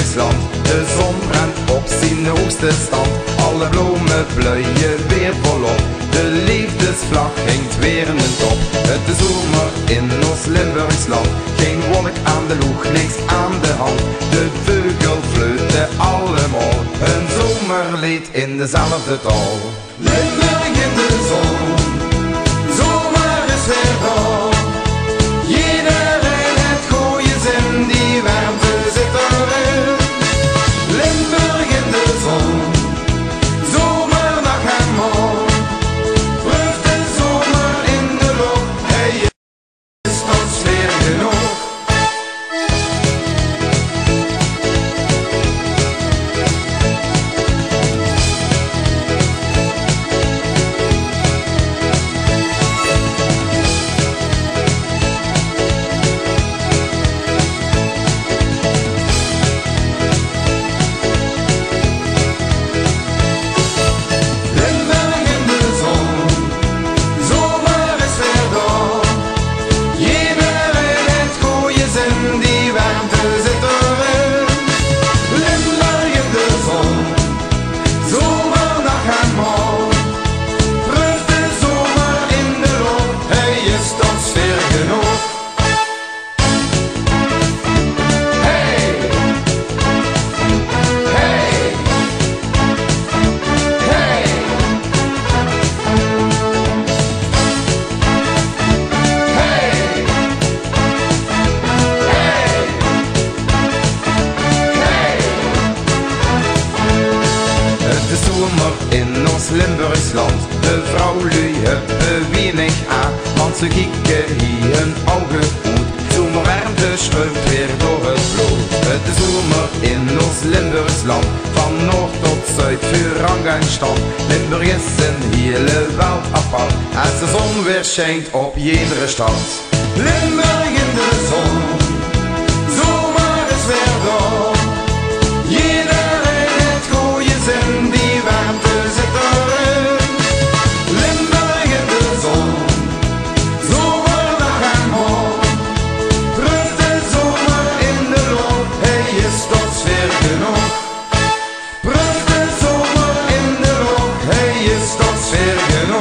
Limburgsland. De zon brandt op zijn hoogste stand. Alle bloemen bloeien weer volop. De liefdesvlag hangt weer in de top. Het is zomer in ons Limburgsland. Geen wolk aan de loeg, niks aan de hand. De vogel fluiten allemaal een zomerlied in dezelfde taal. Limburg in de zon, zomer is weer daar. Iedereen heeft goeie zin, die warmte zit erin. Limburg in de zon, zomerdag en morgen. Proeft de zomer in de lucht, hij is tot sfeer genoeg. In ons Limburgsland, de vrouwlui hebben weinig aan, want ze kieken hier hun ogen uit. Zomerwarmte schuift weer door het bloed. Het is zomer in ons Limburgsland, van noord tot zuid, voor rang en stand. Limburg is een hele wereld apart, als de zon weer schijnt op iedere stad. Limburg in de zon, zomer is weer daar. Iedereen heeft goeie zin, die warmte zit erin. Limburg in de zon, zomerdag en morgen. Proeft de zomer in de lucht, hij is tot sfeer genoeg. Proeft de zomer in de lucht, hij is tot sfeer genoeg.